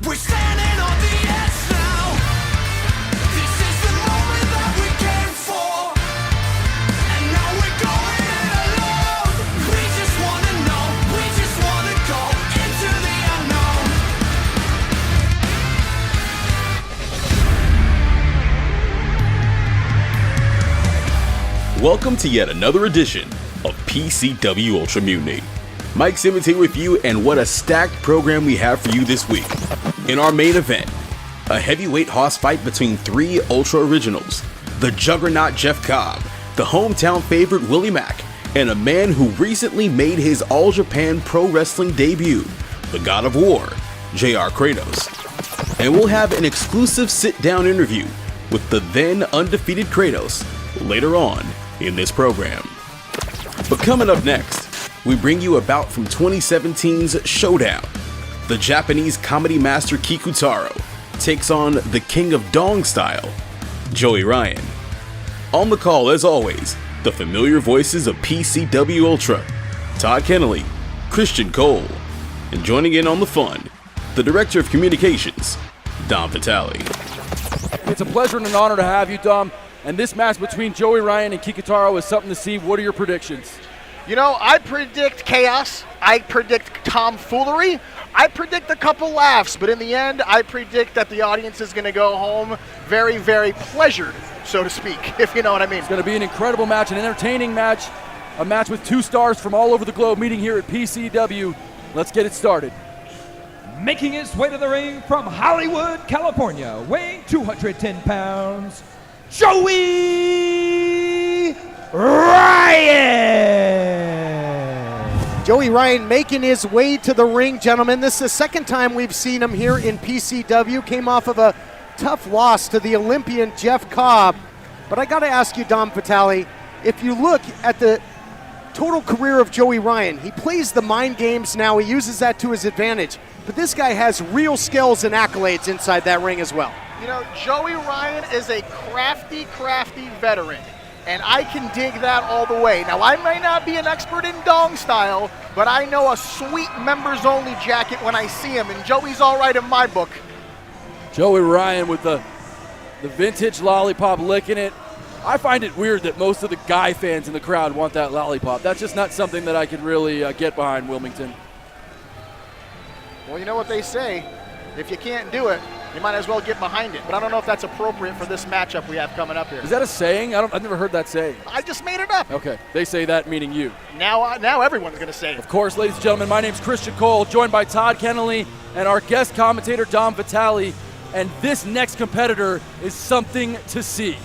We're standing on the edge now. This is the moment that we came for. And now we're going it alone. We just wanna know, we just wanna go into the unknown. Welcome to yet another edition of PCW Ultra Mutiny. Mike Simmons here with you, and what a stacked program we have for you this week. In our main event, a heavyweight hoss fight between three Ultra Originals, the juggernaut Jeff Cobb, the hometown favorite Willie Mack, and a man who recently made his All Japan Pro Wrestling debut, the God of War, JR Kratos. And we'll have an exclusive sit-down interview with the then undefeated Kratos later on in this program. But coming up next, we bring you a bout from 2017's Showdown. The Japanese comedy master Kikutaro takes on the king of dong style, Joey Ryan. On the call, as always, the familiar voices of PCW Ultra, Todd Keneley, Christian Cole, and joining in on the fun, the Director of Communications, Dom Vitale. It's a pleasure and an honor to have you, Dom. And this match between Joey Ryan and Kikutaro is something to see. What are your predictions? You know, I predict chaos. I predict tomfoolery. I predict a couple laughs. But in the end, I predict that the audience is going to go home very, very pleasured, so to speak, if you know what I mean. It's going to be an incredible match, an entertaining match, a match with two stars from all over the globe meeting here at PCW. Let's get it started. Making his way to the ring from Hollywood, California, weighing 210 pounds, Joey Ryan! Joey Ryan making his way to the ring, gentlemen. This is the second time we've seen him here in PCW. Came off of a tough loss to the Olympian Jeff Cobb. But I got to ask you, Dom Vitale, if you look at the total career of Joey Ryan, he plays the mind games now. He uses that to his advantage. But this guy has real skills and accolades inside that ring as well. You know, Joey Ryan is a crafty veteran, and I can dig that all the way. Now, I may not be an expert in dong style, but I know a sweet members-only jacket when I see him, and Joey's all right in my book. Joey Ryan with the vintage lollipop licking it. I find it weird that most of the guy fans in the crowd want that lollipop. That's just not something that I could really get behind, Wilmington. Well, you know what they say, if you can't do it, you might as well get behind it. But I don't know if that's appropriate for this matchup we have coming up here. Is that a saying? I've never heard that saying. I just made it up. Okay, they say that meaning you. Now everyone's going to say it. Of course, ladies and gentlemen, my name's Christian Cole, joined by Todd Keneley and our guest commentator, Dom Vitale. And this next competitor is something to see.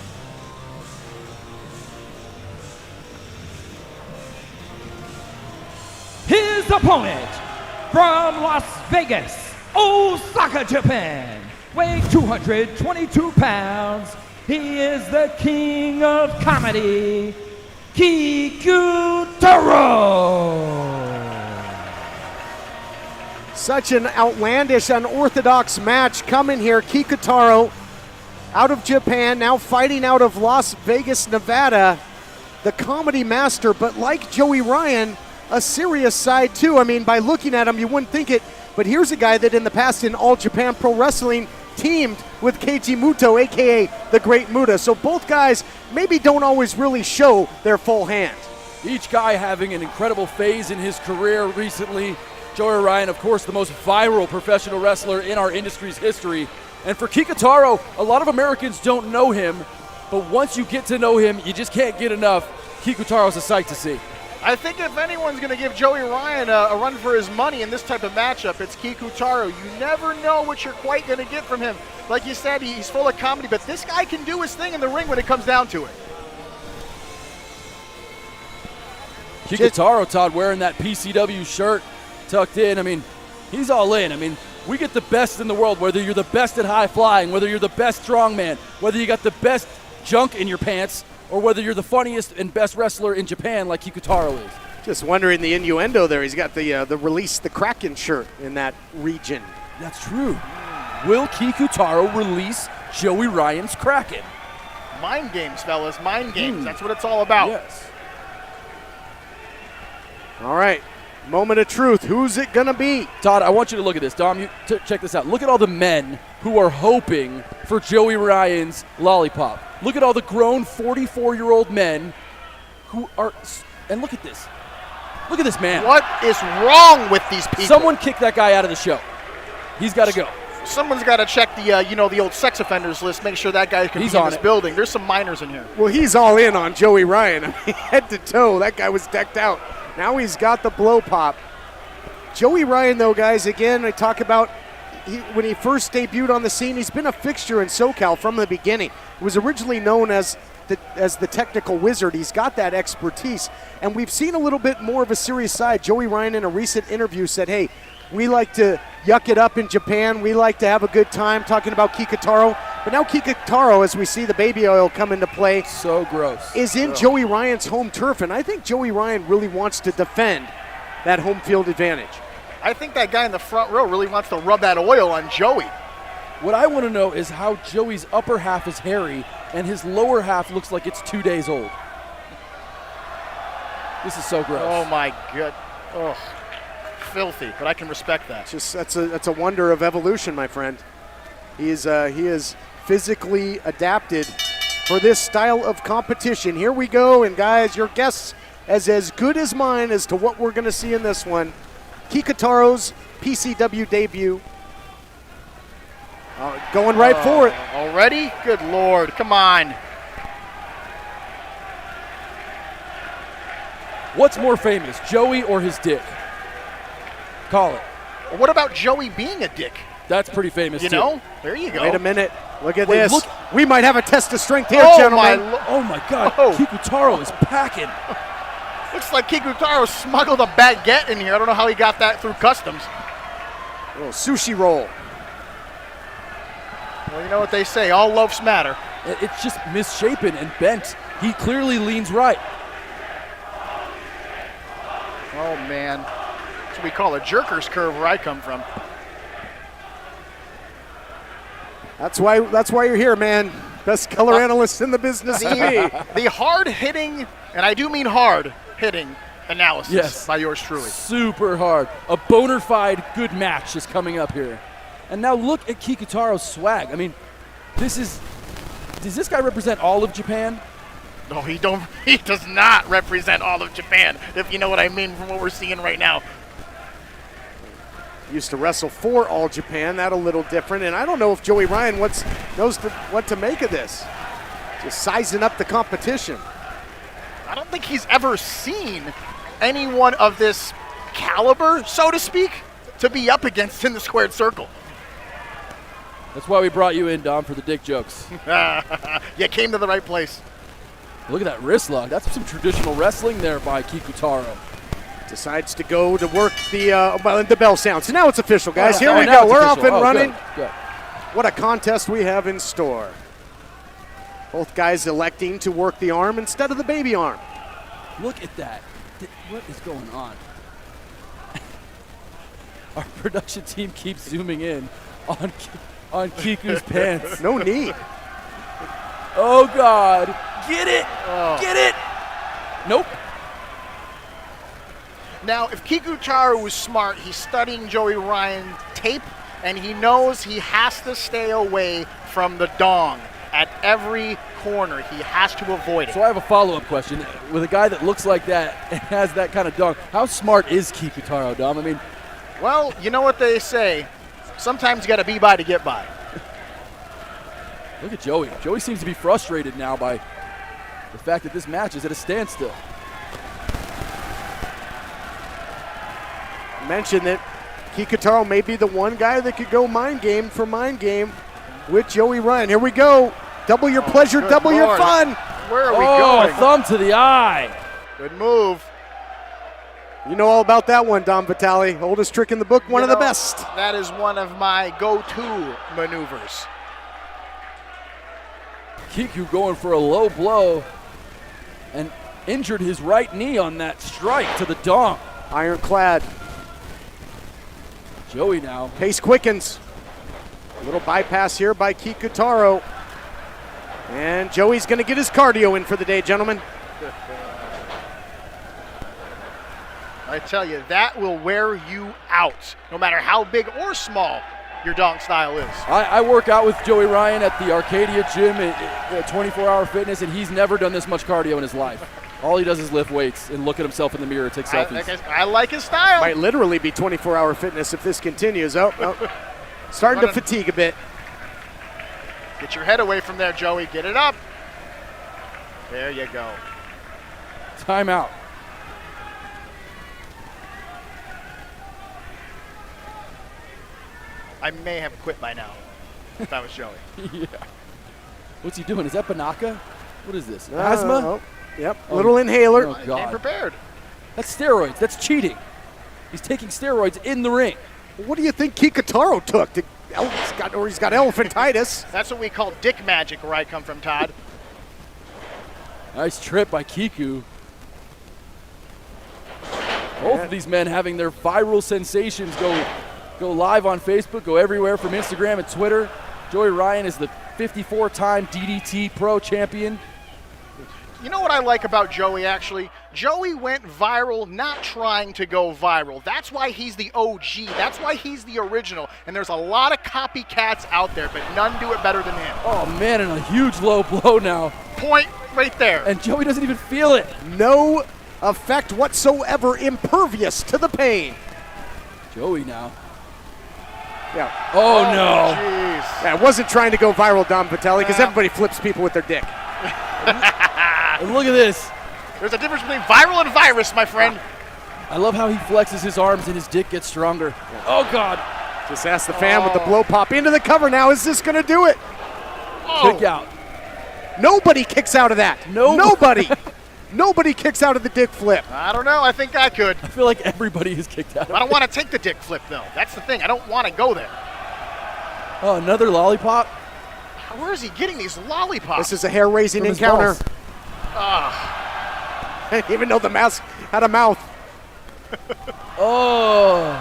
His opponent from Las Vegas, Osaka, Japan, weighing 222 pounds, he is the king of comedy, Kikutaro. Such an outlandish, unorthodox match coming here. Kikutaro out of Japan, now fighting out of Las Vegas, Nevada, the comedy master, but like Joey Ryan, a serious side too. I mean, by looking at him, you wouldn't think it, but here's a guy that in the past in All Japan Pro Wrestling teamed with Keiji Muto, aka the Great Muta. So both guys maybe don't always really show their full hand. Each guy having an incredible phase in his career recently. Joey Ryan, of course, the most viral professional wrestler in our industry's history. And for Kikutaro, a lot of Americans don't know him, but once you get to know him, you just can't get enough. Kikutaro's a sight to see. I think if anyone's going to give Joey Ryan a run for his money in this type of matchup, it's Kikutaro. You never know what you're quite going to get from him. Like you said, he's full of comedy, but this guy can do his thing in the ring when it comes down to it. Kikutaro, Todd, wearing that PCW shirt tucked in. I mean, he's all in. I mean, we get the best in the world, whether you're the best at high flying, whether you're the best strongman, whether you got the best junk in your pants, or whether you're the funniest and best wrestler in Japan like Kikutaro is. Just wondering the innuendo there. He's got the release the Kraken shirt in that region. That's true. Will Kikutaro release Joey Ryan's Kraken? Mind games, fellas. Mind games. That's what it's all about. Yes. All right. Moment of truth. Who's it going to be? Todd, I want you to look at this. Dom, you check this out. Look at all the men who are hoping for Joey Ryan's lollipop. Look at all the grown 44-year-old men who are – and look at this. Look at this man. What is wrong with these people? Someone kick that guy out of the show. He's got to go. Someone's got to check the old sex offenders list, make sure that guy can be in this building. There's some minors in here. Well, he's all in on Joey Ryan. I mean, head to toe, that guy was decked out. Now he's got the blow pop. Joey Ryan, though, guys, again, I talk about when he first debuted on the scene, he's been a fixture in SoCal from the beginning. He was originally known as the technical wizard. He's got that expertise, and we've seen a little bit more of a serious side. Joey Ryan in a recent interview said, hey, we like to yuck it up in Japan. We like to have a good time, talking about Kikutaro. But now Kikutaro, as we see the baby oil come into play, so gross, is in Joey Ryan's home turf, and I think Joey Ryan really wants to defend that home field advantage. I think that guy in the front row really wants to rub that oil on Joey. What I want to know is how Joey's upper half is hairy and his lower half looks like it's 2 days old. This is so gross. Oh my god. Oh, filthy, but I can respect that. That's a wonder of evolution, my friend. He is physically adapted for this style of competition. Here we go, and guys, your guess is as good as mine as to what we're going to see in this one. Kikutaro's PCW debut. Going right for it. Already? Good Lord, come on. What's more famous, Joey or his dick? Call it. What about Joey being a dick? That's pretty famous, you too. know? There you go. Wait a minute. Look at Wait, this. look. We might have a test of strength here, Oh, gentlemen. Oh, my God. Oh. Kikutaro is packing. Looks like Kikutaro smuggled a baguette in here. I don't know how he got that through customs. A little sushi roll. Well, you know what they say, all loaves matter. It's just misshapen and bent. He clearly leans right. Oh, man. That's what we call a jerker's curve where I come from. That's why you're here, man. Best color analyst in the business to me. The hard-hitting, and I do mean hard-hitting analysis by yours truly. Super hard. A bona fide good match is coming up here. And now look at Kikutaro's swag. I mean, does this guy represent all of Japan? No, he does not represent all of Japan, if you know what I mean from what we're seeing right now. Used to wrestle for All Japan. That a little different. And I don't know if Joey Ryan knows what to make of this. Just sizing up the competition. I don't think he's ever seen anyone of this caliber, so to speak, to be up against in the squared circle. That's why we brought you in, Dom, for the dick jokes. You came to the right place. Look at that wrist lock. That's some traditional wrestling there by Kikutaro. Decides to go to work the bell sounds. So now it's official, guys. Here Oh, we now go. it's We're official. off and running. Good. What a contest we have in store. Both guys electing to work the arm instead of the baby arm. Look at that. What is going on? Our production team keeps zooming in on Kiku's pants. No need. Oh, God. Get it. Get it. Nope. Now, if Kikutaro was smart, he's studying Joey Ryan tape, and he knows he has to stay away from the dong at every corner. He has to avoid it. So I have a follow-up question. With a guy that looks like that and has that kind of dong, how smart is Kikutaro, Dom? I mean, well, you know what they say. Sometimes you got to be by to get by. look at Joey. Joey seems to be frustrated now by the fact that this match is at a standstill. Mentioned that Kikutaro may be the one guy that could go mind game for mind game with Joey Ryan. Here we go. Double your pleasure, double your Lord. fun. Where are we Oh, going? thumb to the eye. Good move. You know all about that one, Dom Vitale. Oldest trick in the book, one of the best. That is one of my go-to maneuvers. Kiku going for a low blow and injured his right knee on that strike to the dong. Ironclad. Joey now. Pace quickens. A little bypass here by Kikutaro. And Joey's going to get his cardio in for the day, gentlemen. I tell you, that will wear you out, no matter how big or small your dong style is. I work out with Joey Ryan at the Arcadia gym at 24-hour fitness, and he's never done this much cardio in his life. All he does is lift weights and look at himself in the mirror, take selfies. I like his style. Might literally be 24-hour fitness if this continues. Oh. Starting to fatigue a bit. Get your head away from there, Joey. Get it up. There you go. Timeout. I may have quit by now if I was Joey. Yeah. What's he doing? Is that Banaka? What is this? Asthma? Oh. Yep. Little inhaler. Oh, Came God. prepared. That's steroids. That's cheating. He's taking steroids in the ring. What do you think Kikutaro took? He's got elephantitis. That's what we call dick magic where I come from, Todd. Nice trip by Kiku. Both of these men having their viral sensations go live on Facebook, go everywhere from Instagram and Twitter. Joey Ryan is the 54-time DDT Pro Champion. You know what I like about Joey, actually? Joey went viral not trying to go viral. That's why he's the OG. That's why he's the original. And there's a lot of copycats out there, but none do it better than him. Oh, man, and a huge low blow now. Point right there. And Joey doesn't even feel it. No effect whatsoever, impervious to the pain. Joey now. Yeah. Oh, no. Jeez. Yeah, I wasn't trying to go viral, Dom Vitelli, because everybody flips people with their dick. And look at this. There's a difference between viral and virus, my friend. I love how he flexes his arms and his dick gets stronger. Oh, God. Just ask the fan with the blow pop into the cover now. Is this going to do it? Kick out. Nobody kicks out of that. Nobody. Nobody kicks out of the dick flip. I don't know. I think I could. I feel like everybody is kicked out. I don't want to take the dick flip, though. That's the thing. I don't want to go there. Oh, another lollipop? Where is he getting these lollipops? This is a hair-raising From his encounter. balls. Even though the mask had a mouth. Oh.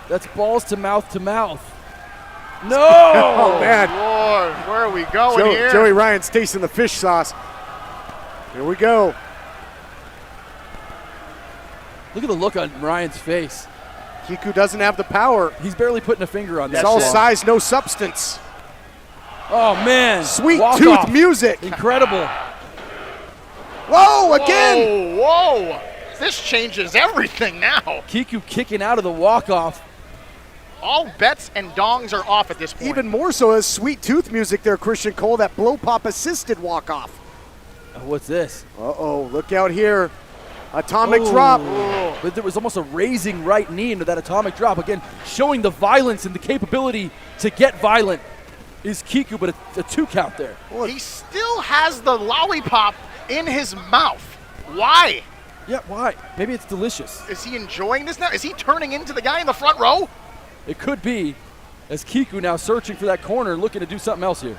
That's balls to mouth to mouth. No! Oh, man. Lord, where are we going here? Joey Ryan's tasting the fish sauce. Here we go. Look at the look on Ryan's face. Kiku doesn't have the power. He's barely putting a finger on that. It's all shit. size, no substance. Oh, man. Sweet Walk tooth off. music. Incredible. Whoa, again. Whoa. This changes everything now. Kiku kicking out of the walk-off. All bets and dongs are off at this point. Even more so as sweet tooth music there, Christian Cole, that blow pop assisted walk-off. What's this? Uh-oh, look out here. Atomic drop. But there was almost a raising right knee into that atomic drop. Again, showing the violence and the capability to get violent is Kiku, but a 2 count there. He still has the lollipop in his mouth. Why? Yeah, why? Maybe it's delicious. Is he enjoying this now? Is he turning into the guy in the front row? It could be, as Kiku now searching for that corner, looking to do something else here.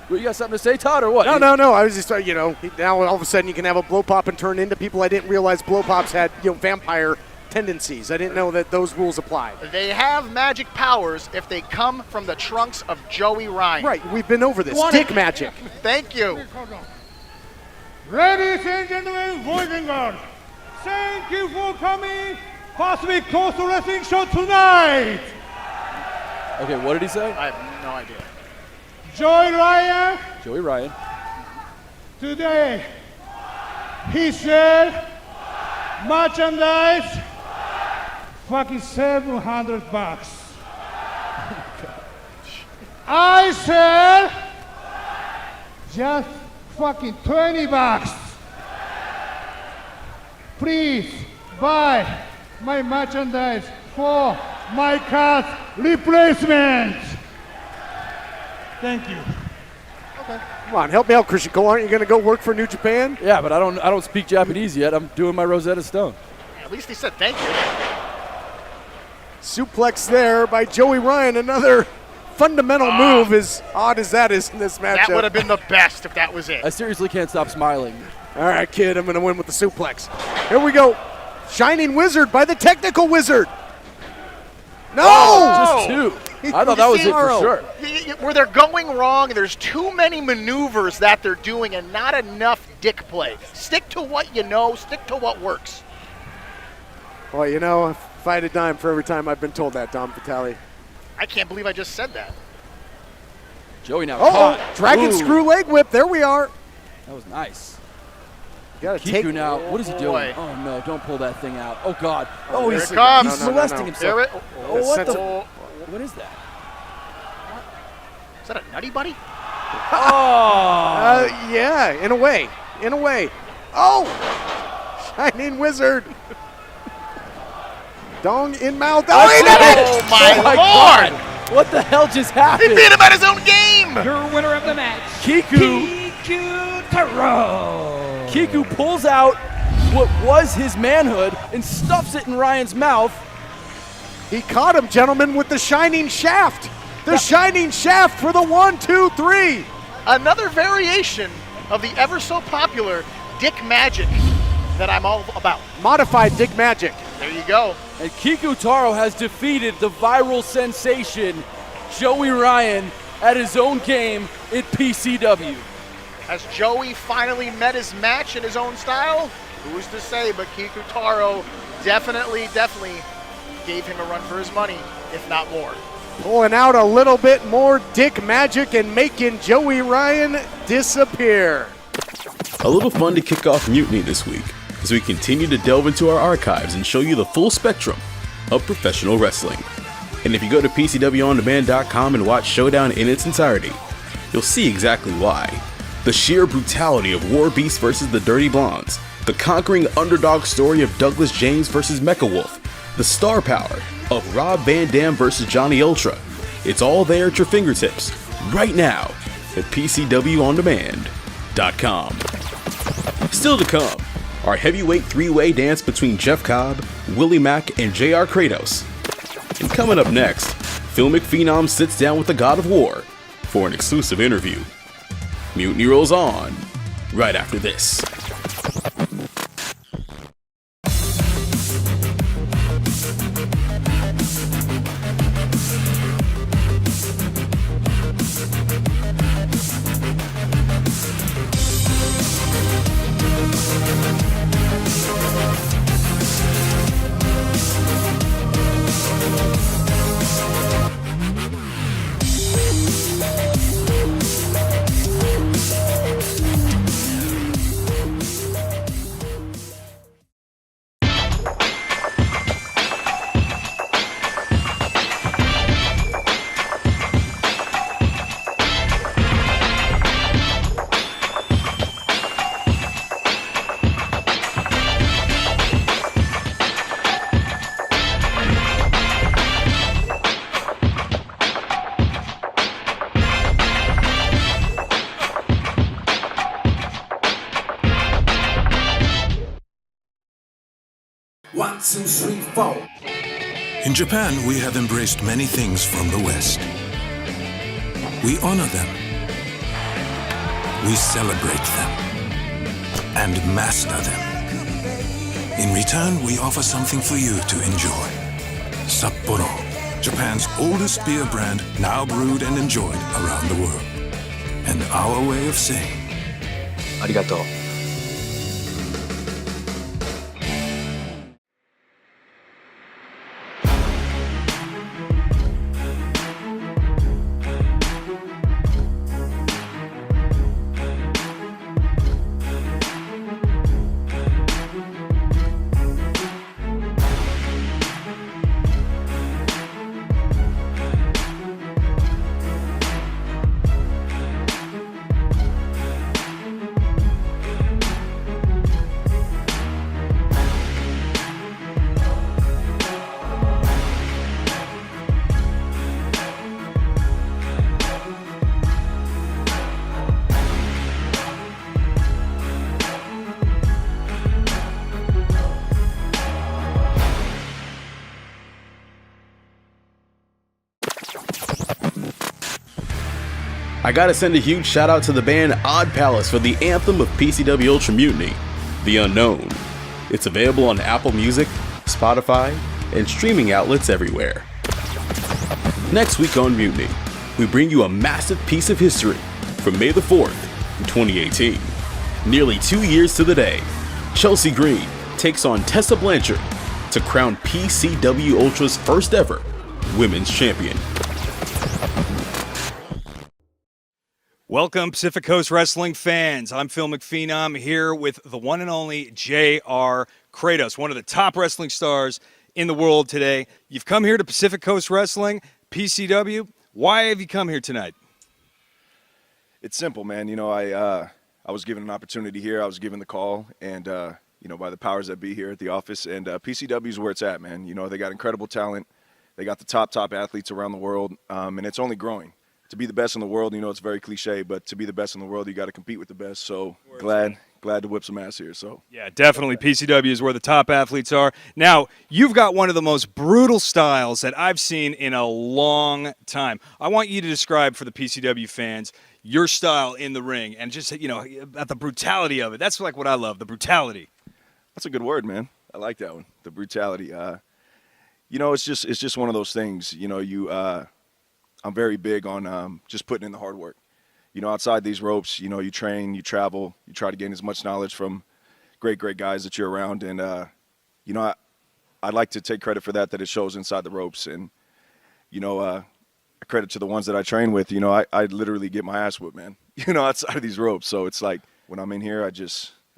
Well, you got something to say, Todd, or what? No. I was just, now all of a sudden you can have a blow pop and turn into people. I didn't realize blow pops had, vampire tendencies. I didn't know that those rules apply. They have magic powers if they come from the trunks of Joey Ryan. Right, we've been over this. Dick magic. Thank you. Ladies and gentlemen, boys and girls, thank you for coming. Pacific Coastal Wrestling Show tonight. Okay, what did he say? I have no idea. Joey Ryan. Today, he said, merchandise, fucking $700. I said, just fucking $20. Please buy my merchandise for my car's replacement. Thank you. Come on, help me out, Christian Cole. Aren't you going to go work for New Japan? Yeah, but I don't speak Japanese yet. I'm doing my Rosetta Stone. At least he said thank you. Suplex there by Joey Ryan. Another fundamental move, as odd as that is in this matchup. That would have been the best if that was it. I seriously can't stop smiling. All right, kid, I'm going to win with the suplex. Here we go. Shining Wizard by the Technical Wizard. No! Just 2. I thought that was it for sure. Where they're going wrong, there's too many maneuvers that they're doing and not enough dick play. Stick to what you know, stick to what works. Well, you know, if I had a dime for every time I've been told that, Dom Vitale. I can't believe I just said that. Joey now Oh, caught. dragon Ooh, screw leg whip. There we are. That was nice. You got to Kiku take now. What is he doing? boy. Oh, no. Don't pull that thing out. Oh, God. Oh, Here he's it comes. he's No, no, no, molesting no. himself. Here it- Oh, what Sense the? Oh, What is that? is that a nutty buddy? Oh! Yeah, in a way. In a way. Oh! Shining Wizard. Dong in mouth. Oh, he did it! Oh, my Lord! God. What the hell just He happened? beat him at his own game! Your winner of the match, Kiku. Kikutaro. Kiku pulls out what was his manhood and stuffs it in Ryan's mouth. He caught him, gentlemen, with the shining shaft. The shining shaft for the 1, 2, 3. Another variation of the ever so popular dick magic that I'm all about. Modified Dick Magic. There you go. And Kikutaro has defeated the viral sensation Joey Ryan at his own game in PCW. Has Joey finally met his match in his own style? Who's to say, but Kikutaro definitely gave him a run for his money, if not more. Pulling out a little bit more Dick Magic and making Joey Ryan disappear. A little fun to kick off Mutiny this week as we continue to delve into our archives and show you the full spectrum of professional wrestling. And if you go to PCWOnDemand.com and watch Showdown in its entirety, you'll see exactly why. The sheer brutality of War Beast versus the Dirty Blondes, the conquering underdog story of Douglas James versus Mecha Wolf, the star power of Rob Van Dam versus Johnny Ultra. It's all there at your fingertips right now at PCWOnDemand.com. Still to come, our heavyweight three-way dance between Jeff Cobb, Willie Mack, and JR Kratos. And coming up next, Filmic Phenom sits down with the God of War for an exclusive interview. Mutiny rolls on right after this. In Japan, we have embraced many things from the West. We honor them. We celebrate them. And master them. In return, we offer something for you to enjoy. Sapporo, Japan's oldest beer brand, now brewed and enjoyed around the world. And our way of saying, Arigato. I gotta send a huge shout out to the band Odd Palace for the anthem of PCW Ultra Mutiny, The Unknown. It's available on Apple Music, Spotify, and streaming outlets everywhere. Next week on Mutiny, we bring you a massive piece of history from May the 4th, 2018. Nearly 2 years to the day, Chelsea Green takes on Tessa Blanchard to crown PCW Ultra's first ever women's champion. Welcome, Pacific Coast Wrestling fans. I'm Phil McPhenom here with the one and only J.R. Kratos, one of the top wrestling stars in the world today. You've come here to Pacific Coast Wrestling, PCW. Why have you come here tonight? It's simple, man. You know, I was given an opportunity here. I was given the call, and you know, by the powers that be here at the office. And PCW is where it's at, man. You know, they got incredible talent. They got the top athletes around the world, and it's only growing. To be the best in the world, you know, it's very cliche, but to be the best in the world, you got to compete with the best. So glad to whip some ass here. So yeah, definitely. PCW is where the top athletes are. Now, you've got one of the most brutal styles that I've seen in a long time. I want you to describe for the PCW fans your style in the ring and just, you know, about the brutality of it. That's like what I love, the brutality. That's a good word, man. I like that one, the brutality. You know, it's just one of those things. You know, I'm very big on just putting in the hard work. You know, outside these ropes, you know, you train, you travel, you try to gain as much knowledge from great guys that you're around. And, you know, I'd like to take credit for that it shows inside the ropes. And, you know, credit to the ones that I train with. You know, I literally get my ass whipped, man, you know, outside of these ropes. So it's like when I'm in here, I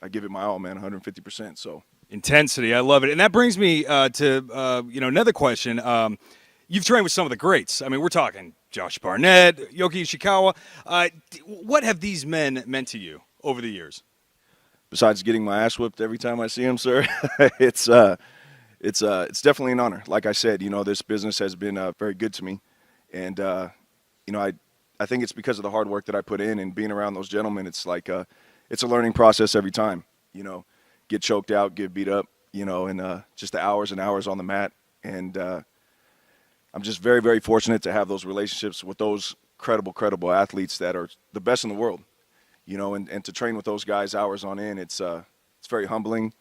give it my all, man, 150%. So intensity, I love it. And that brings me to, you know, another question. You've trained with some of the greats. I mean, we're talking Josh Barnett, Yoki Ishikawa. What have these men meant to you over the years? Besides getting my ass whipped every time I see them, sir, it's definitely an honor. Like I said, you know, this business has been very good to me. And, you know, I think it's because of the hard work that I put in and being around those gentlemen. It's like it's a learning process every time, you know, get choked out, get beat up, you know, and just the hours and hours on the mat. And I'm just very fortunate to have those relationships with those credible athletes that are the best in the world, you know, and to train with those guys hours on end, it's very humbling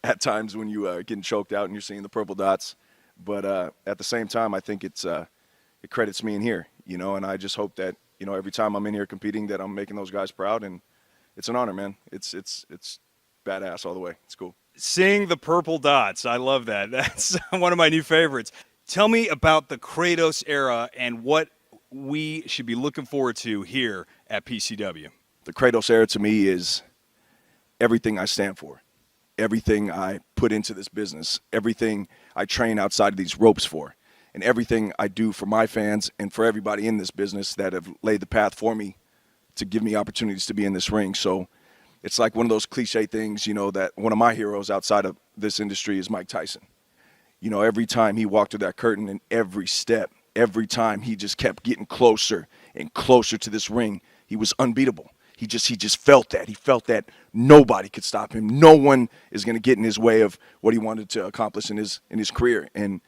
at times when you are getting choked out and you're seeing the purple dots. But at the same time, I think it credits me in here, you know, and I just hope that, you know, every time I'm in here competing that I'm making those guys proud, and it's an honor, man. It's badass all the way. It's cool. Seeing the purple dots, I love that. That's one of my new favorites. Tell me about the Kratos era and what we should be looking forward to here at PCW. The Kratos era to me is everything I stand for, everything I put into this business, everything I train outside of these ropes for, and everything I do for my fans and for everybody in this business that have laid the path for me to give me opportunities to be in this ring. So it's like one of those cliche things, you know, that one of my heroes outside of this industry is Mike Tyson. You know, every time he walked through that curtain and every step, every time he just kept getting closer and closer to this ring, he was unbeatable. He just felt that. He felt that nobody could stop him. No one is going to get in his way of what he wanted to accomplish in his career. And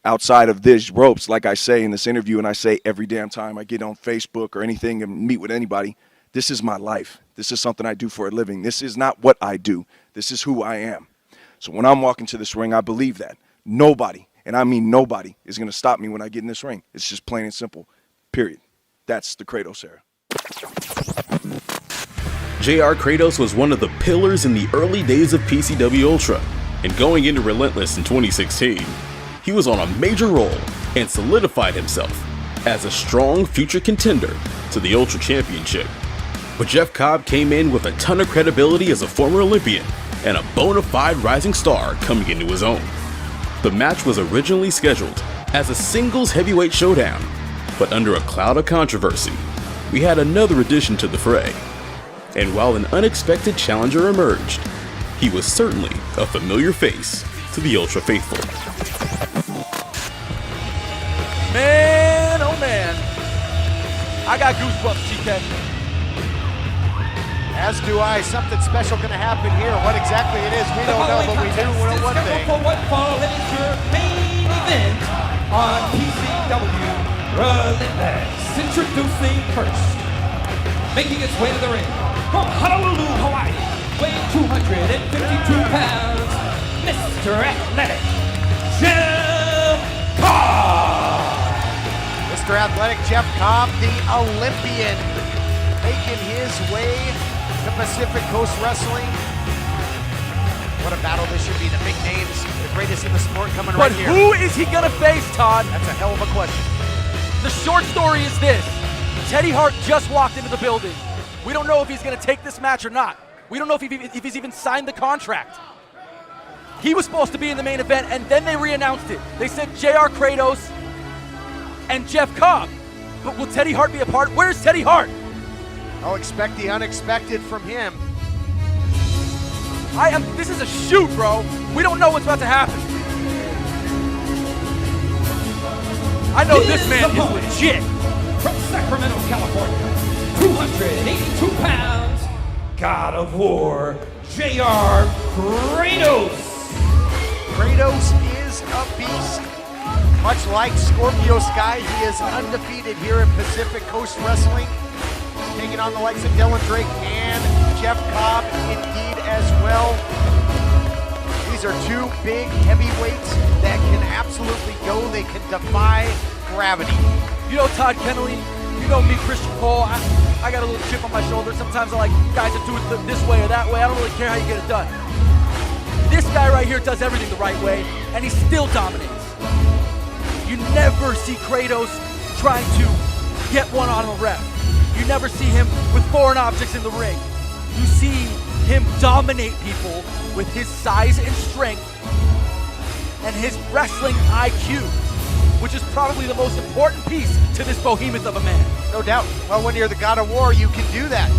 outside of these ropes, like I say in this interview, and I say every damn time I get on Facebook or anything and meet with anybody, this is my life. This is something I do for a living. This is not what I do. This is who I am. So when I'm walking to this ring, I believe that. Nobody, and I mean nobody, is going to stop me when I get in this ring. It's just plain and simple, period. That's the Kratos era. J.R. Kratos was one of the pillars in the early days of PCW Ultra, and going into Relentless in 2016, he was on a major role and solidified himself as a strong future contender to the Ultra Championship. But Jeff Cobb came in with a ton of credibility as a former Olympian and a bona fide rising star coming into his own. The match was originally scheduled as a singles heavyweight showdown, but under a cloud of controversy, we had another addition to the fray. And while an unexpected challenger emerged, he was certainly a familiar face to the Ultra faithful. Man, oh man, I got goosebumps, GK. As do I. Something special going to happen here. What exactly it is, we don't know, but we do know one thing. For one fall, it is your main event on PCW Relentless. Introducing first, making its way to the ring from Honolulu, Hawaii, weighing 252 pounds, Mr. Athletic, Jeff Cobb. Mr. Athletic Jeff Cobb, the Olympian, making his way to Pacific Coast Wrestling. What a battle this should be. The big names, the greatest in the sport coming right here. But who is he gonna face, Todd? That's a hell of a question. The short story is this. Teddy Hart just walked into the building. We don't know if he's gonna take this match or not. We don't know if he's even signed the contract. He was supposed to be in the main event, and then they re-announced it. They said JR Kratos and Jeff Cobb. But will Teddy Hart be a part? Where's Teddy Hart? I'll expect the unexpected from him. This is a shoot, bro. We don't know what's about to happen. I know this man is legit. From Sacramento, California, 282 pounds, God of War, JR Kratos. Kratos is a beast. Much like Scorpio Sky, he is undefeated here in Pacific Coast Wrestling, taking on the likes of Dylan Drake and Jeff Cobb indeed as well. These are two big heavyweights that can absolutely go. They can defy gravity. You know Todd Keneley, you know me, Christian Cole. I got a little chip on my shoulder. Sometimes I like guys that do it this way or that way. I don't really care how you get it done. This guy right here does everything the right way, and he still dominates. You never see Kratos trying to get one on a ref. You never see him with foreign objects in the ring. You see him dominate people with his size and strength and his wrestling IQ, which is probably the most important piece to this behemoth of a man. No doubt. Well, when you're the God of War, you can do that.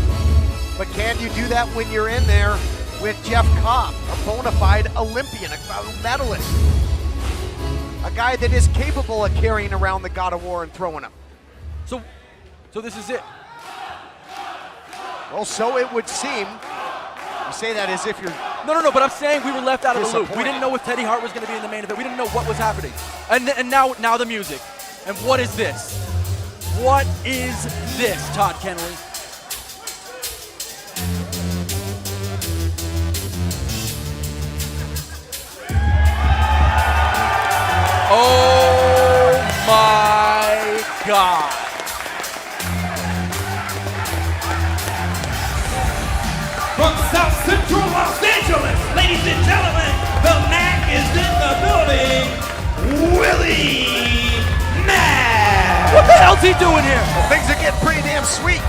But can you do that when you're in there with Jeff Cobb, a bona fide Olympian, a medalist? A guy that is capable of carrying around the God of War and throwing him. So this is it. Well, so it would seem. You say that as if you're... No, but I'm saying we were left out of the loop. We Disappointed. didn't know if Teddy Hart was going to be in the main event. We didn't know what was happening. And now the music. And what is this? What is this, Todd Keneley? Oh my God. From South Central Los Angeles, ladies and gentlemen, the Mac is in the building, Willie Mack. What the hell's he doing here? Well, things are getting pretty damn sweet.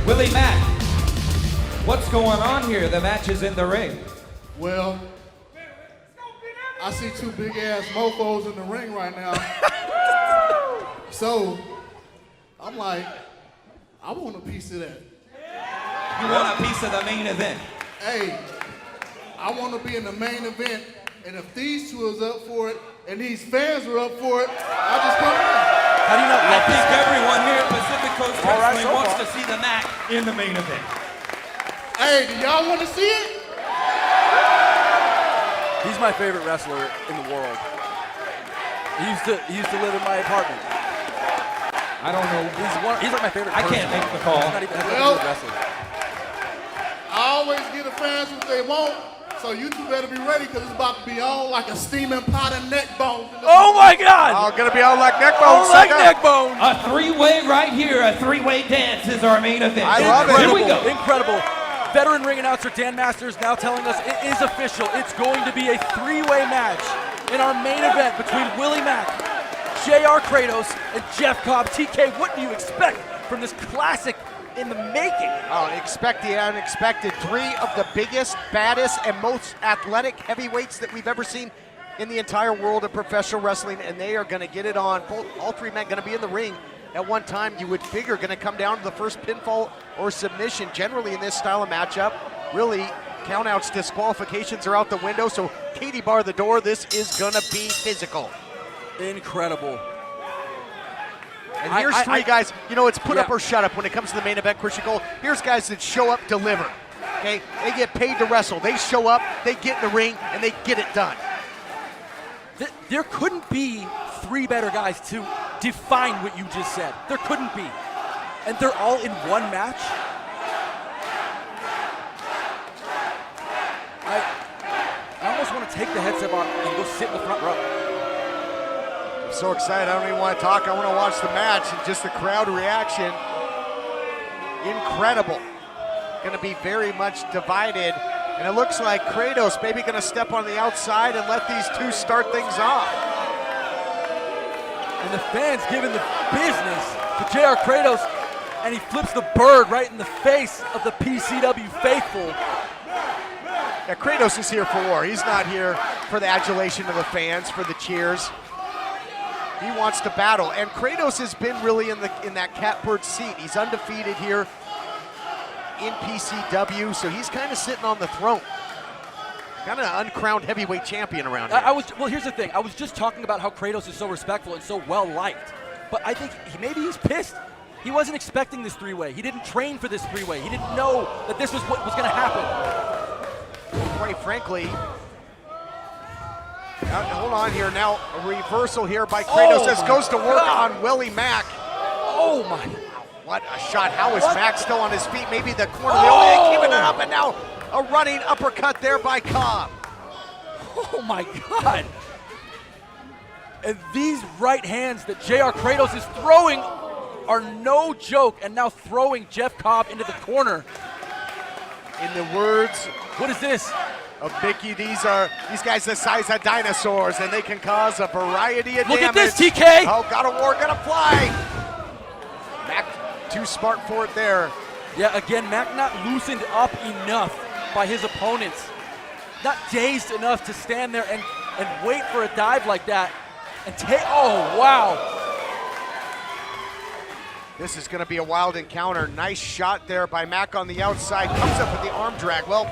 Willie Mack, what's going on here? The match is in the ring. Well, I see two big ass mofos in the ring right now. So, I'm like, I want a piece of that. You want a piece of the main event? Hey, I want to be in the main event, and if these two is up for it, and these fans are up for it, I'll just come in. How do you not I love this think guy? everyone here at Pacific Coast All right, Wrestling so wants far. to see the Mac in the main event. Hey, do y'all want to see it? He's my favorite wrestler in the world. He used to live in my apartment. I don't know. He's like my favorite I person. can't make the call. He's not even Well- wrestling. I always give the fans what they want, so you two better be ready, because it's about to be all like a steaming pot of neck bones. Oh my God! Oh, gonna be all like neck Oh, bones. like sucker. neck bone. A three-way right here. A three-way dance is our main event. I love it. Here we go. Incredible. Veteran ring announcer Dan Masters now telling us it is official. It's going to be a three-way match in our main event between Willie Mack, JR Kratos, and Jeff Cobb. TK, what do you expect from this classic in the making? Oh, expect the unexpected. Three of the biggest, baddest, and most athletic heavyweights that we've ever seen in the entire world of professional wrestling, and they are going to get it on. All three men going to be in the ring at one time. You would figure going to come down to the first pinfall or submission. Generally in this style of matchup, really, countouts, disqualifications are out the window, so Katie bar the door. This is going to be physical. Incredible. And here's three guys, you know, it's put up Yeah. or shut up when it comes to the main event, Christian Cole. Here's guys that show up, deliver. Okay, they get paid to wrestle. They show up, they get in the ring, and they get it done. There couldn't be three better guys to define what you just said. There couldn't be. And they're all in one match? I almost want to take the headset off and go sit in the front row. so excited. I don't even want to talk. I want to watch the match and just the crowd reaction. Incredible. Going to be very much divided. And it looks like Kratos maybe going to step on the outside and let these two start things off. And the fans giving the business to JR Kratos, and he flips the bird right in the face of the PCW faithful. Yeah, Kratos is here for war. He's not here for the adulation of the fans, for the cheers. He wants to battle, and Kratos has been really in that catbird seat. He's undefeated here in PCW, so he's kind of sitting on the throne. Kind of an uncrowned heavyweight champion around here. Well, here's the thing. I was just talking about how Kratos is so respectful and so well-liked, but I think maybe he's pissed. He wasn't expecting this three-way. He didn't train for this three-way. He didn't know that this was what was going to happen. Quite frankly, hold on here now. A reversal here by Kratos. This goes to work on Willie Mack. Oh my! What a shot! How is Mack still on his feet? Maybe the corner of the opening, keeping it up, and now a running uppercut there by Cobb. Oh my God! And these right hands that JR Kratos is throwing are no joke, and now throwing Jeff Cobb into the corner. In the words, what is this? Of Mickey, these guys the size of dinosaurs, and they can cause a variety of damage. Look at this, TK! Oh, God of War gonna fly! Mack too smart for it there. Yeah, again, Mack not loosened up enough by his opponents. Not dazed enough to stand there and wait for a dive like that. And take, oh, wow. This is gonna be a wild encounter. Nice shot there by Mack on the outside. Comes up with the arm drag. Well,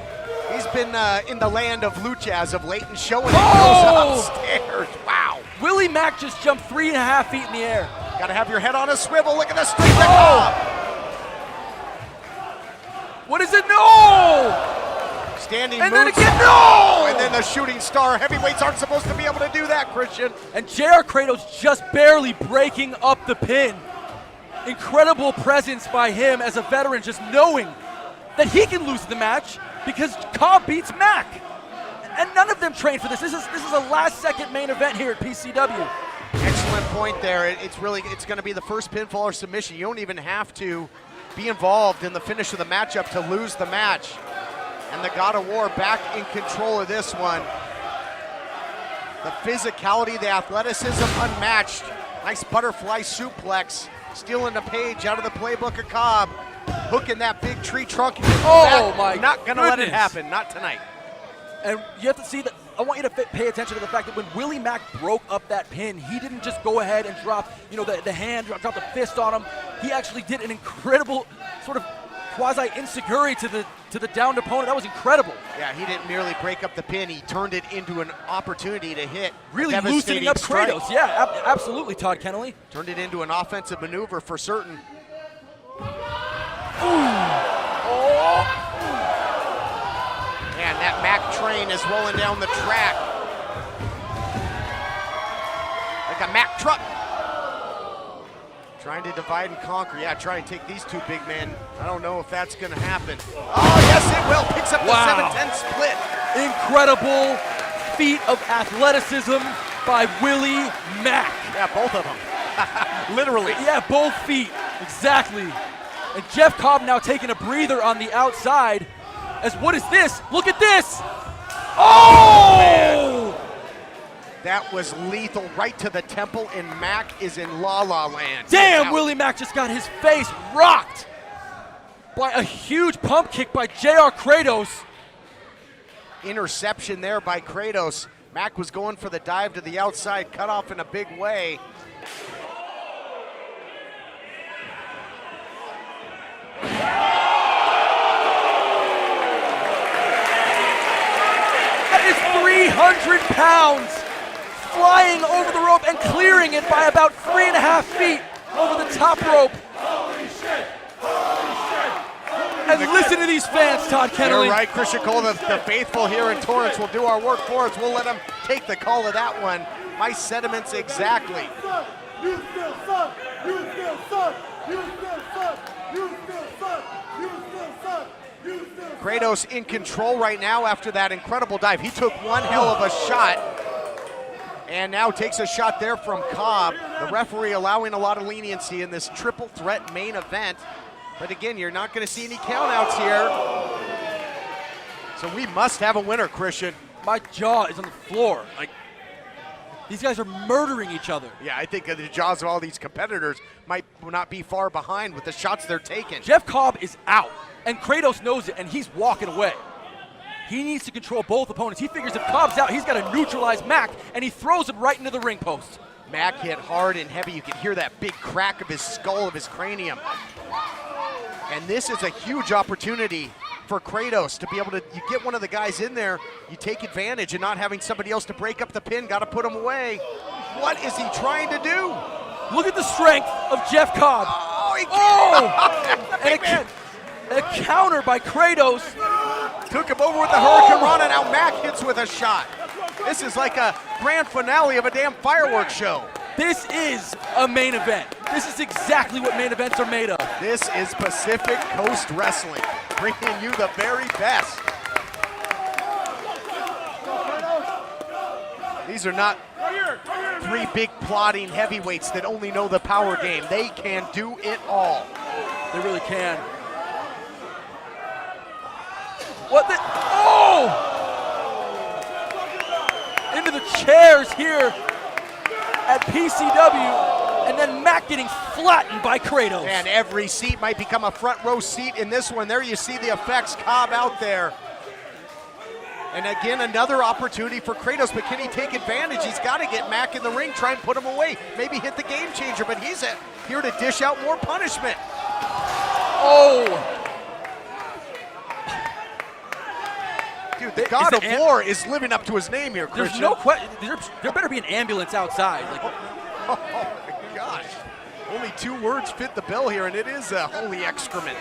he's been in the land of lucha as of late and showing it goes upstairs. Wow. Willie Mack just jumped 3.5 feet in the air. Gotta have your head on a swivel. Look at the streak that Cobb. What is it? No! Standing and moves. Then again, no! And then the shooting star. Heavyweights aren't supposed to be able to do that, Christian. And JR Kratos just barely breaking up the pin. Incredible presence by him as a veteran, just knowing that he can lose the match because Cobb beats Mack. And none of them trained for this. This is a last-second main event here at PCW. Excellent point there. It's going to be the first pinfall or submission. You don't even have to be involved in the finish of the matchup to lose the match. And the God of War back in control of this one. The physicality, the athleticism unmatched. Nice butterfly suplex. Stealing a page out of the playbook of Cobb. Hooking that big tree trunk. Oh my! Not gonna let it happen. Not tonight. And you have to see that. I want you to pay attention to the fact that when Willie Mack broke up that pin, he didn't just go ahead and drop, the hand, drop the fist on him. He actually did an incredible sort of quasi-insecurity to the downed opponent. That was incredible. Yeah, he didn't merely break up the pin. He turned it into an opportunity to hit. Really loosening up Kratos. Yeah, absolutely, Todd Keneley. Turned it into an offensive maneuver for certain. Man, that Mack train is rolling down the track. Like a Mack truck. Trying to divide and conquer. Yeah, try and take these two big men. I don't know if that's going to happen. Oh, yes, it will. Picks up the 7-10 split. Incredible feat of athleticism by Willie Mack. Yeah, both of them. Literally. Yeah, both feet. Exactly. And Jeff Cobb now taking a breather on the outside. As what is this? Look at this! Oh! That was lethal right to the temple, and Mack is in La La Land. Damn, Willie Mack just got his face rocked by a huge pump kick by JR Kratos. Interception there by Kratos. Mack was going for the dive to the outside, cut off in a big way. That is 300 pounds flying over the rope and clearing it by about 3.5 feet over the top rope. Holy shit! Holy shit! And listen to these fans, Todd Keneley. You're right, Christian Cole. The faithful here in Torrance will do our work for us. We'll let them take the call of that one. My sentiments exactly. You still suck! You still suck! You still suck! You still suck! You still suck! You still suck! Kratos in control right now after that incredible dive. He took one hell of a shot. And now takes a shot there from Cobb. The referee allowing a lot of leniency in this triple threat main event. But again, you're not going to see any countouts here. So we must have a winner, Christian. My jaw is on the floor. Like, these guys are murdering each other. Yeah, I think the jaws of all these competitors might not be far behind with the shots they're taking. Jeff Cobb is out, and Kratos knows it, and he's walking away. He needs to control both opponents. He figures if Cobb's out, he's got to neutralize Mack, and he throws him right into the ring post. Mack hit hard and heavy. You can hear that big crack of his skull, of his cranium. And this is a huge opportunity for Kratos to be able to, you get one of the guys in there, you take advantage and not having somebody else to break up the pin, got to put him away. What is he trying to do? Look at the strength of Jeff Cobb. And a counter by Kratos. Took him over with the Hurricane Rana. Now Mack hits with a shot. This is like a grand finale of a damn fireworks show. This is a main event. This is exactly what main events are made of. This is Pacific Coast Wrestling, bringing you the very best. These are not three big plotting heavyweights that only know the power game. They can do it all. They really can. What the? Oh! Into the chairs here at PCW, and then Mack getting flattened by Kratos. And every seat might become a front row seat in this one. There you see the effects, Cobb out there. And again, another opportunity for Kratos, but can he take advantage? He's got to get Mack in the ring, try and put him away. Maybe hit the game changer, but he's here to dish out more punishment. Oh! Dude, the God of War is living up to his name here, Christian. There's no question. There better be an ambulance outside. Like, oh my gosh. Only 2 words fit the bill here, and it is a holy excrement.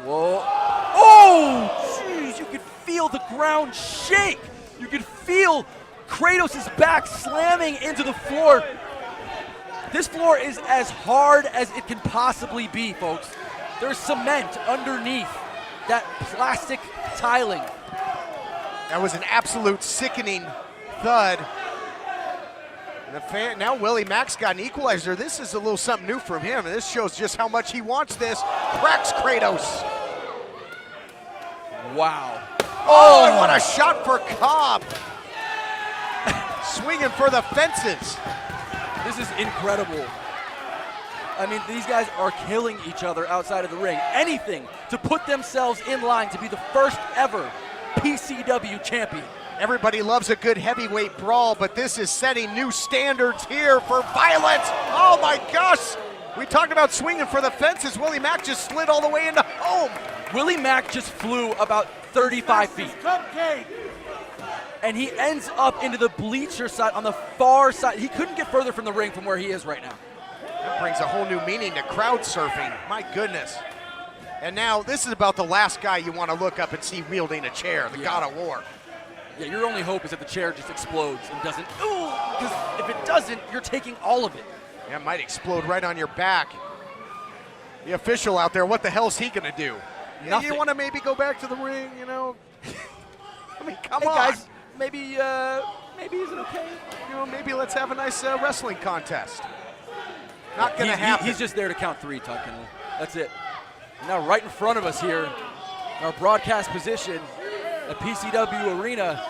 Whoa. Oh, jeez. You could feel the ground shake. You could feel Kratos' back slamming into the floor. This floor is as hard as it can possibly be, folks. There's cement underneath that plastic tiling. That was an absolute sickening thud. And now Willie Mack's got an equalizer. This is a little something new from him, and this shows just how much he wants this. Cracks Kratos. Wow. Oh, and what a shot for Cobb. Swinging for the fences. This is incredible. I mean, these guys are killing each other outside of the ring. Anything to put themselves in line to be the first ever PCW champion. Everybody loves a good heavyweight brawl, but this is setting new standards here for violence. Oh my gosh. We talked about swinging for the fences. Willie Mack just slid all the way into home. Willie Mack just flew about 35 feet. And he ends up into the bleacher side on the far side. He couldn't get further from the ring from where he is right now. That brings a whole new meaning to crowd surfing. My goodness. And now this is about the last guy you want to look up and see wielding a chair, the God of War. Yeah, your only hope is that the chair just explodes and doesn't. Ooh, because if it doesn't, you're taking all of it. Yeah, it might explode right on your back. The official out there, what the hell is he going to do? Nothing. You want to maybe go back to the ring, you know? I mean, come on. Guys, maybe is it okay? You know, maybe let's have a nice wrestling contest. Not going to happen. He's just there to count 3, Todd Keneley. That's it. Now right in front of us here, our broadcast position at PCW Arena.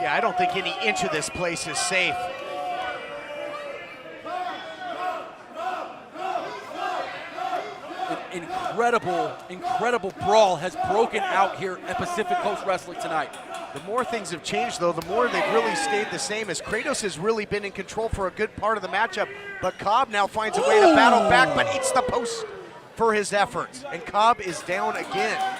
Yeah, I don't think any inch of this place is safe. An incredible brawl has broken out here at Pacific Coast Wrestling tonight. The more things have changed, though, the more they've really stayed the same, as Kratos has really been in control for a good part of the matchup. But Cobb now finds a way to battle back, but eats the post for his efforts. And Cobb is down again.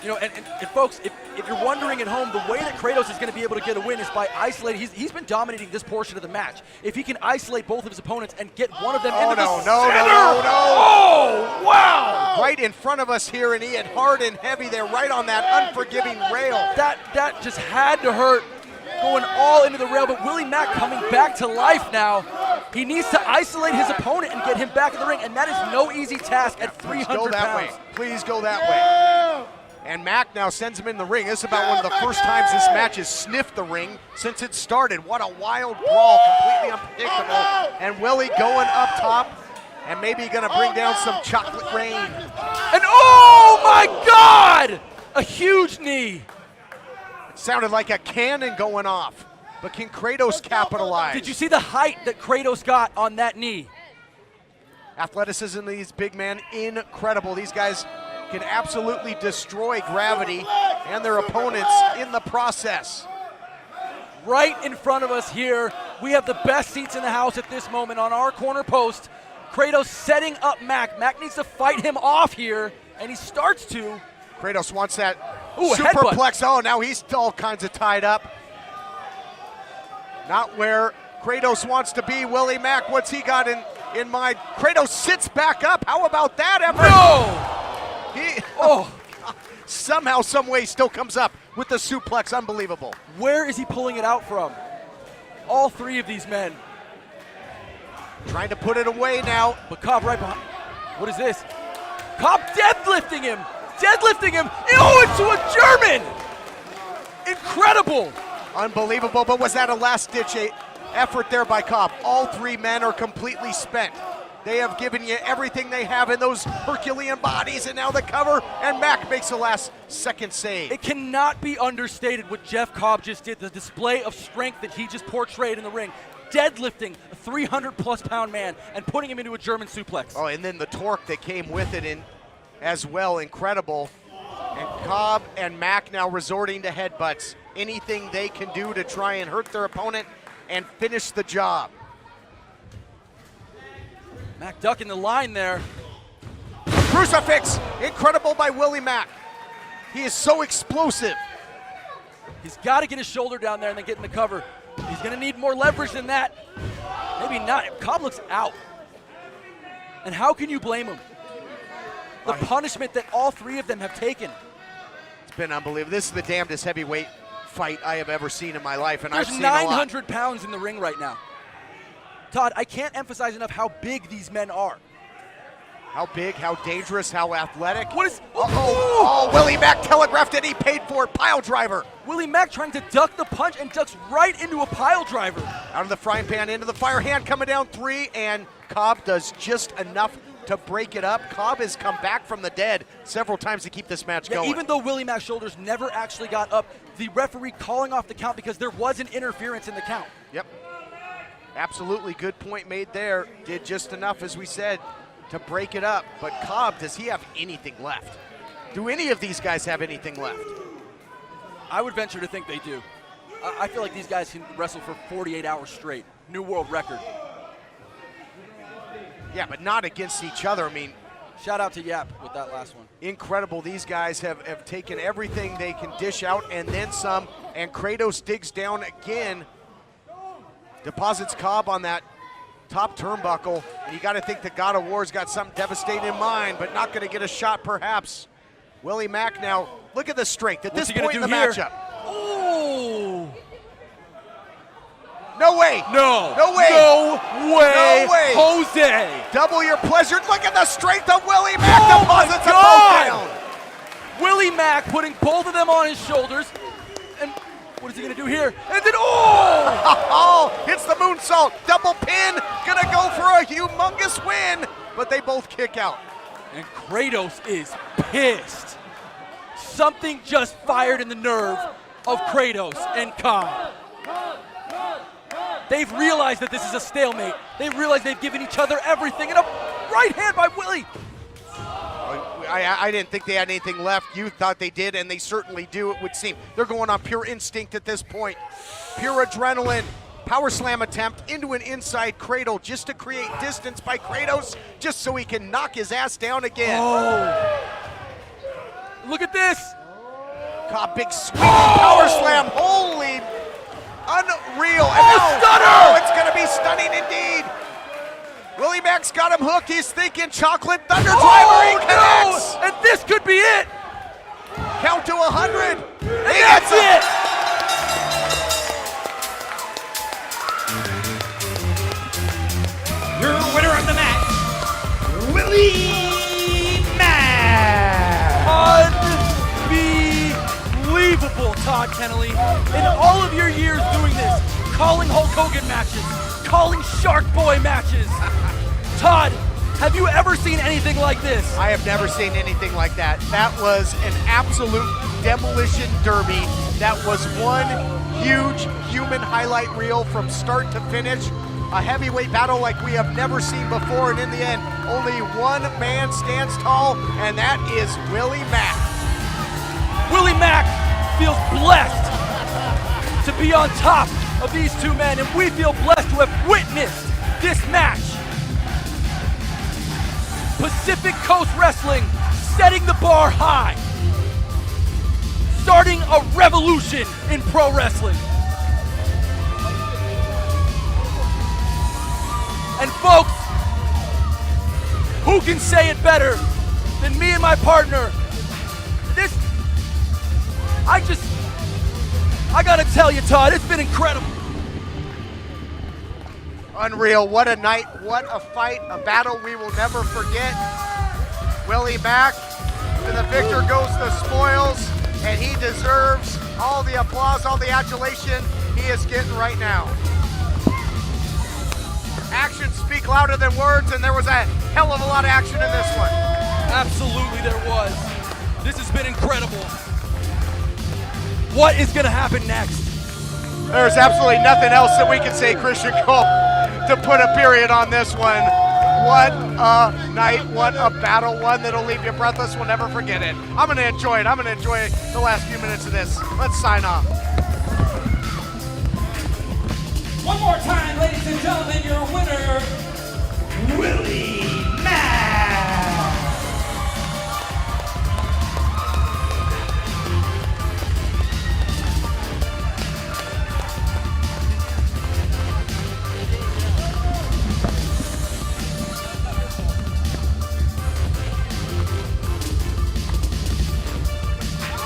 You know, and folks, if you're wondering at home, the way that Kratos is going to be able to get a win is by isolating. He's been dominating this portion of the match. If he can isolate both of his opponents and get one of them into the center. No. Oh, wow. Right in front of us here, and he hit hard and heavy there, right on that unforgiving rail. That just had to hurt, going all into the rail, but Willie Mack coming back to life now. He needs to isolate his opponent and get him back in the ring, and that is no easy task at 300 pounds. Please go that way. And Mack now sends him in the ring. This is about one of the first times this match has sniffed the ring since it started. What a wild brawl, completely unpredictable. And Willie going up top and maybe gonna bring down some chocolate rain. And oh my God! A huge knee. It sounded like a cannon going off, but can Kratos capitalize? Did you see the height that Kratos got on that knee? Athleticism of these big men, incredible. These guys can absolutely destroy gravity and their opponents in the process. Right in front of us here, we have the best seats in the house at this moment on our corner post. Kratos setting up Mack. Mack needs to fight him off here, and he starts to. Kratos wants that Ooh, superplex. Oh, now he's all kinds of tied up. Not where Kratos wants to be. Willie Mack, what's he got in mind? Kratos sits back up. How about that, Everett? No! Somehow, some way, still comes up with the suplex. Unbelievable. Where is he pulling it out from? All three of these men. Trying to put it away now. But Cobb right behind. What is this? Cobb deadlifting him. Deadlifting him. Oh, into a German. Incredible. Unbelievable, but was that a last-ditch effort there by Cobb? All three men are completely spent. They have given you everything they have in those Herculean bodies, and now the cover, and Mack makes the last-second save. It cannot be understated what Jeff Cobb just did, the display of strength that he just portrayed in the ring. Deadlifting a 300-plus pound man and putting him into a German suplex. Oh, and then the torque that came with it as well, incredible. And Cobb and Mack now resorting to headbutts. Anything they can do to try and hurt their opponent and finish the job. Mack ducking the line there. Crucifix, incredible by Willie Mack. He is so explosive. He's got to get his shoulder down there and then get in the cover. He's going to need more leverage than that. Maybe not. Cobb looks out. And how can you blame him? The punishment that all three of them have taken. It's been unbelievable. This is the damnedest heavyweight fight I have ever seen in my life, and There's I've seen a lot. 900 pounds in the ring right now. Todd, I can't emphasize enough how big these men are. How big, how dangerous, how athletic. What is? Oh, Willie Mack telegraphed it. He paid for it. Pile driver. Willie Mack trying to duck the punch and ducks right into a pile driver. Out of the frying pan into the fire, hand coming down 3, and Cobb does just enough to break it up. Cobb has come back from the dead several times to keep this match going. Even though Willie Mack's shoulders never actually got up, the referee calling off the count because there was an interference in the count. Yep. Absolutely good point made there. Did just enough, as we said, to break it up. But Cobb, does he have anything left? Do any of these guys have anything left? I would venture to think they do. I feel like these guys can wrestle for 48 hours straight. New world record. Yeah, but not against each other. I mean, shout out to Yap with that last one. Incredible. These guys have taken everything they can dish out and then some. And Kratos digs down again. Deposits Cobb on that top turnbuckle. And you got to think the God of War's got something devastating in mind, but not going to get a shot perhaps. Willie Mack now, look at the strength at this point in the matchup. Oh! No way. No. No way. No way. No way. Jose. Double your pleasure. Look at the strength of Willie Mack. Oh Deposits my them God. both down. Willie Mack putting both of them on his shoulders. And what is he going to do here? And then, oh! Hits the moonsault. Double pin. Going to go for a humongous win. But they both kick out. And Kratos is pissed. Something just fired in the nerve of Kratos and Cobb. They've realized that this is a stalemate. They've realized they've given each other everything. And a right hand by Willie. I didn't think they had anything left. You thought they did, and they certainly do, it would seem. They're going on pure instinct at this point. Pure adrenaline. Power slam attempt into an inside cradle just to create distance by Kratos, just so he can knock his ass down again. Oh. Look at this. Cobb, big sweeping power slam. Holy, unreal. And stunner! It's going to be stunning indeed. Willie Mack's got him hooked. He's thinking chocolate thunder driver. He connects. No! And this could be it. Count to 100. And that's it. Your winner of the match, Willie Mack. Undefeated. in all of your years doing this, calling Hulk Hogan matches, calling Shark Boy matches, Todd, have you ever seen anything like this? I have never seen anything like that. That was an absolute demolition derby. That was one huge human highlight reel from start to finish. A heavyweight battle like we have never seen before, and in the end, only one man stands tall, and that is Willie Mack. Willie Mack feels blessed to be on top of these two men, and we feel blessed to have witnessed this match. Pacific Coast Wrestling setting the bar high, starting a revolution in pro wrestling. And folks, who can say it better than me and my partner? I gotta tell you, Todd, it's been incredible. Unreal, what a night, what a fight, a battle we will never forget. Willie Mack, to the victor goes the spoils, and he deserves all the applause, all the adulation he is getting right now. Actions speak louder than words, and there was a hell of a lot of action in this one. Absolutely there was. This has been incredible. What is gonna happen next? There's absolutely nothing else that we can say, Christian Cole, to put a period on this one. What a night, what a battle, one that'll leave you breathless. We'll never forget it. I'm gonna enjoy it. I'm gonna enjoy the last few minutes of this. Let's sign off. One more time, ladies and gentlemen, your winner, Willie Mack.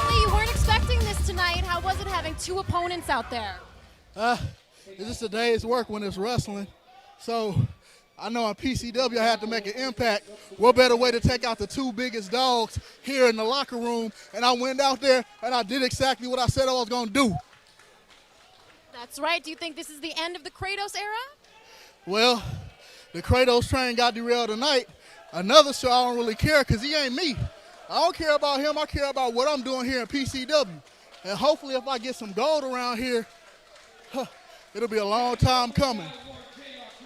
You weren't expecting this tonight. How was it having two opponents out there? It's just a day's work when it's wrestling. So I know on PCW I had to make an impact. What better way to take out the two biggest dogs here in the locker room? And I went out there and I did exactly what I said I was going to do. That's right. Do you think this is the end of the Kratos era? Well, the Kratos train got derailed tonight. Another show I don't really care because he ain't me. I don't care about him. I care about what I'm doing here in PCW. And hopefully if I get some gold around here, it'll be a long time coming.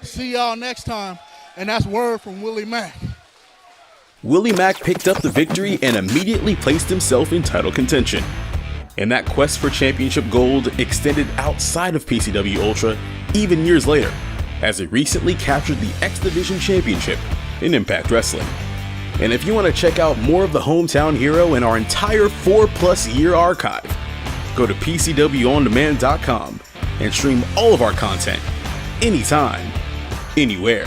See y'all next time. And that's word from Willie Mack. Willie Mack picked up the victory and immediately placed himself in title contention. And that quest for championship gold extended outside of PCW Ultra even years later, as he recently captured the X Division Championship in Impact Wrestling. And if you want to check out more of the hometown hero in our entire 4+ year archive, go to PCWOnDemand.com and stream all of our content, anytime, anywhere.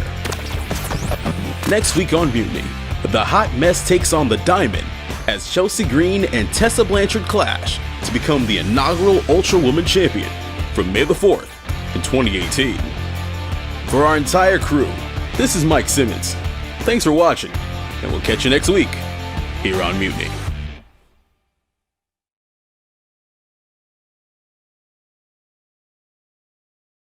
Next week on Mutiny, the Hot Mess takes on the Diamond as Chelsea Green and Tessa Blanchard clash to become the inaugural Ultra Woman Champion from May the 4th in 2018. For our entire crew, this is Mike Simmons. Thanks for watching, and we'll catch you next week here on Mutiny.